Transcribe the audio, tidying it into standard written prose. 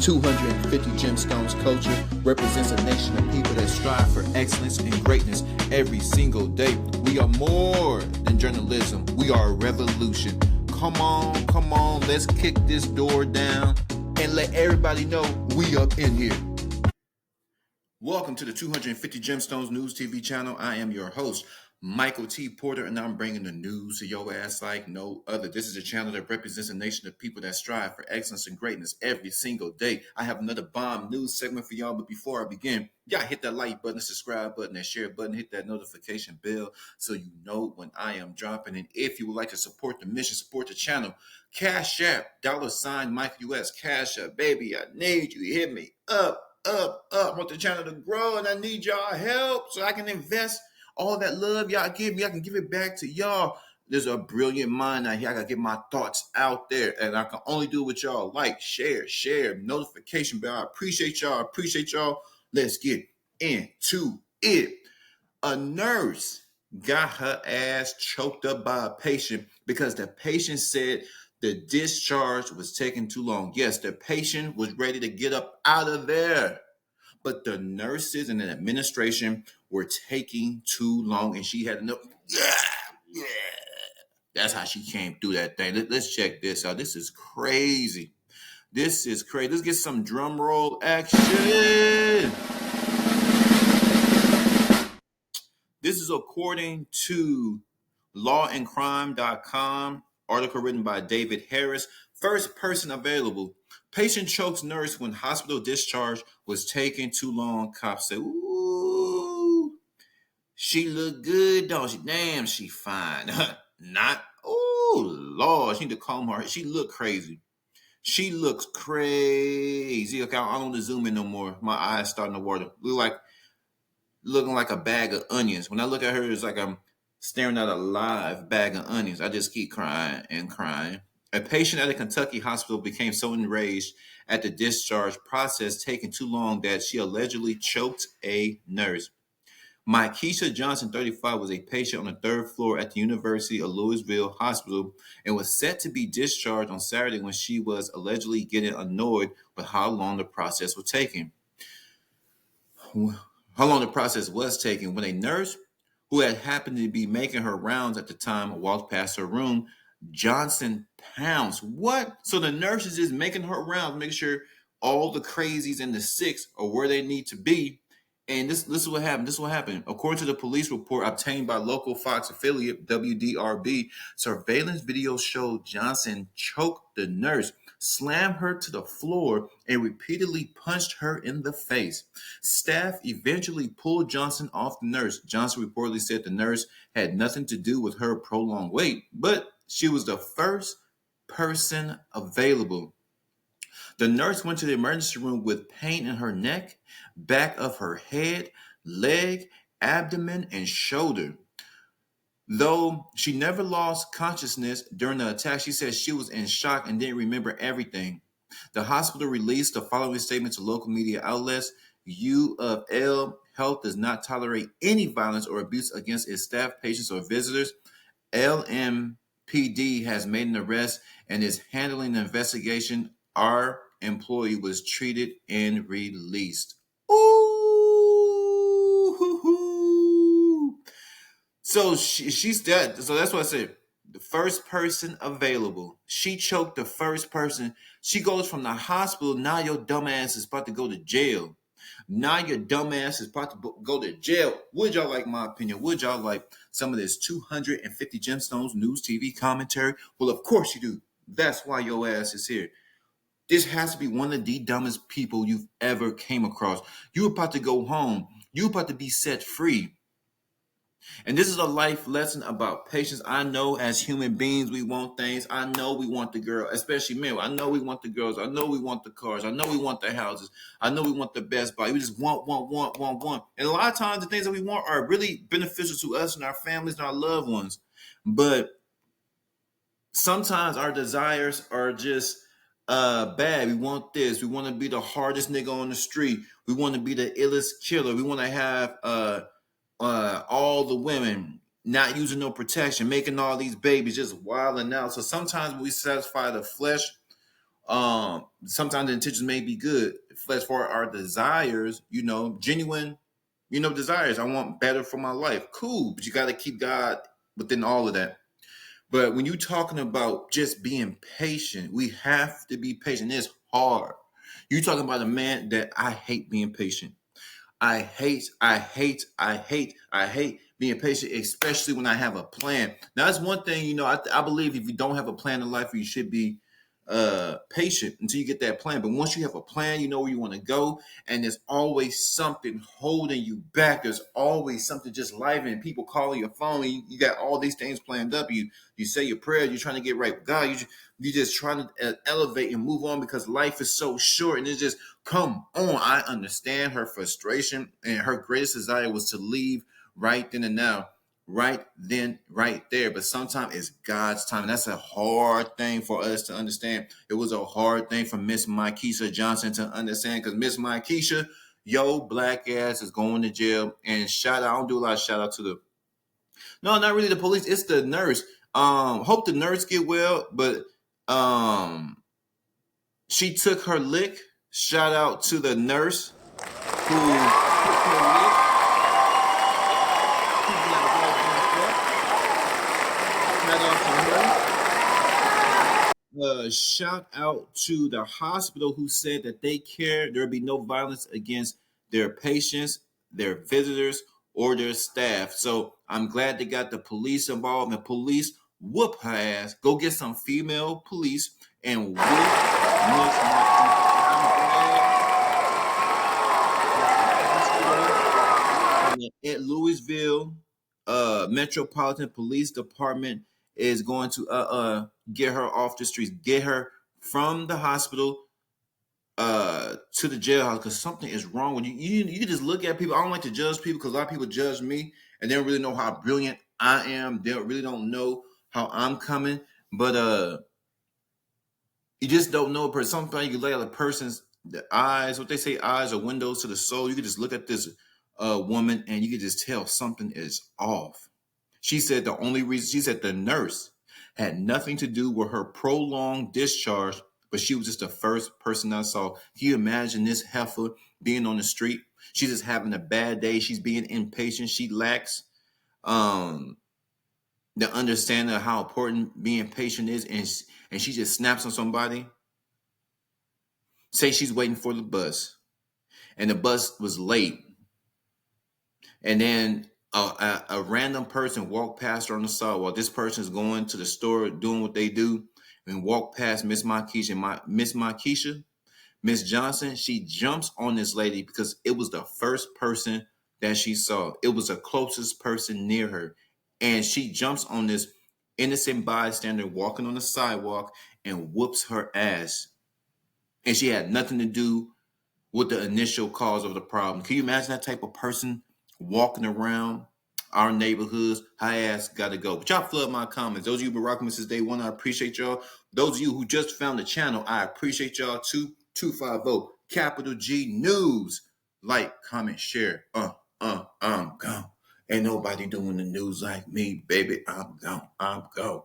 250 Gemstones culture represents a nation of people that strive for excellence and greatness every single day. We are more than journalism. We are a revolution. Come on, let's kick this door down and let everybody know we up in here. Welcome to the 250 Gemstones News TV channel. I am your host, Michael T. Porter, and I'm bringing the news to your ass like no other. This is a channel that represents a nation of people that strive for excellence and greatness every single day. I have another bomb news segment for y'all, but before I begin, y'all hit that like button, subscribe button, and share button. Hit that notification bell so you know when I am dropping. And if you would like to support the mission, support the channel, Cash App, $ Michael US, Cash App, baby, I need you. Hit me up. I want the channel to grow, and I need y'all help so I can invest all that love y'all give me. I can give it back to y'all. There's a brilliant mind out here. I gotta get my thoughts out there, and I can only do it with y'all. Like, share, notification bell. I appreciate y'all. Let's get into it. A nurse got her ass choked up by a patient because the patient said the discharge was taking too long. Yes, the patient was ready to get up out of there, but the nurses and the administration were taking too long, and she had enough. Yeah. That's how she came through that thing. Let's check this out. This is crazy. Let's get some drum roll action. This is according to lawandcrime.com, article written by David Harris. First person available. Patient chokes nurse when hospital discharge was taking too long. Cops say, ooh, she look good, don't she? Damn, she fine. Not, oh, Lord, she need to calm her. She look crazy. She looks crazy. Okay, I don't want to zoom in no more. My eyes starting to water. Looking like a bag of onions. When I look at her, it's like I'm staring at a live bag of onions. I just keep crying and crying. A patient at a Kentucky hospital became so enraged at the discharge process taking too long that she allegedly choked a nurse. Mykesha Johnson, 35, was a patient on the third floor at the University of Louisville Hospital and was set to be discharged on Saturday when she was allegedly getting annoyed with how long the process was taking. When a nurse who had happened to be making her rounds at the time walked past her room, Johnson pounced. What? So the nurse is just making her rounds, making sure all the crazies and the sicks are where they need to be. And this is what happened. According to the police report obtained by local Fox affiliate WDRB, surveillance video showed Johnson choke the nurse, slam her to the floor, and repeatedly punched her in the face. Staff eventually pulled Johnson off the nurse. Johnson reportedly said the nurse had nothing to do with her prolonged wait, but she was the first person available. The nurse went to the emergency room with pain in her neck, back of her head, leg, abdomen, and shoulder. Though she never lost consciousness during the attack, she said she was in shock and didn't remember everything. The hospital released the following statement to local media outlets. U of L Health does not tolerate any violence or abuse against its staff, patients, or visitors. LMPD has made an arrest and is handling the investigation. Our employee was treated and released. Ooh. So she's dead. So that's what I said. The first person available. She choked the first person. She goes from the hospital. Now your dumb ass is about to go to jail. Would y'all like my opinion? Would y'all like some of this 250 Gemstones News TV commentary? Well, of course you do. That's why your ass is here. This has to be one of the dumbest people you've ever came across. You're about to go home. You're about to be set free. And this is a life lesson about patience. I know as human beings, we want things. I know we want the girl, especially men. I know we want the girls. I know we want the cars. I know we want the houses. I know we want the best body. We just want. And a lot of times the things that we want are really beneficial to us and our families and our loved ones. But sometimes our desires are just bad. We want this. We want to be the hardest nigga on the street. We want to be the illest killer. We want to have all the women not using no protection, making all these babies, just wilding out. So sometimes when we satisfy the flesh, Sometimes the intentions may be good. As far our desires, genuine, desires. I want better for my life. Cool, but you got to keep God within all of that. But when you're talking about just being patient, we have to be patient. It's hard. You talking about a man that I hate being patient. I hate being patient, especially when I have a plan. Now, that's one thing, I believe if you don't have a plan in life, you should be patient until you get that plan. But once you have a plan, you know where you want to go, and there's always something holding you back. There's always something just life and people calling your phone. You got all these things planned up. You say your prayers. You're trying to get right with God. You just trying to elevate and move on because life is so short, and it's just come on. I understand her frustration, and her greatest desire was to leave right then and now, right then, right there. But sometimes it's God's time. And that's a hard thing for us to understand. It was a hard thing for Miss Mykesha Johnson to understand because Miss Mykesha, yo, black ass is going to jail. And shout out, I don't do a lot of shout out to the, no, not really the police. It's the nurse. Hope the nurse get well, but she took her lick. Shout out to the nurse who took her lick. Shout out to her. Shout out to the hospital who said that they care there'll be no violence against their patients, their visitors, or their staff. So I'm glad they got the police involved. And police whoop her ass. Go get some female police and whoop Miss at Louisville Metropolitan Police Department is going to get her off the streets, get her from the hospital to the jailhouse because something is wrong with you. You can just look at people. I don't like to judge people because a lot of people judge me and they don't really know how brilliant I am. They really don't know how I'm coming, but you just don't know a person. Sometimes you can look at a person's the eyes. What they say, eyes are windows to the soul. You can just look at this woman and you can just tell something is off. She said the only reason, she said the nurse had nothing to do with her prolonged discharge, but she was just the first person I saw. Can you imagine this heifer being on the street? She's just having a bad day. She's being impatient. She lacks um, the understanding of how important being patient is, and she just snaps on somebody. Say she's waiting for the bus, and the bus was late, and then a random person walked past her on the sidewalk. This person is going to the store doing what they do, and walk past Miss Mykesha. Miss Mykesha, Miss Johnson, she jumps on this lady because it was the first person that she saw. It was the closest person near her, and she jumps on this innocent bystander walking on the sidewalk and whoops her ass. And she had nothing to do with the initial cause of the problem. Can you imagine that type of person walking around our neighborhoods? High ass gotta go. But y'all flood my comments. Those of you who've been rocking me since day one, I appreciate y'all. Those of you who just found the channel, I appreciate y'all too. 250 capital G News. Like, comment, share. I'm gone. Ain't nobody doing the news like me, baby. I'm gone. I'm gone.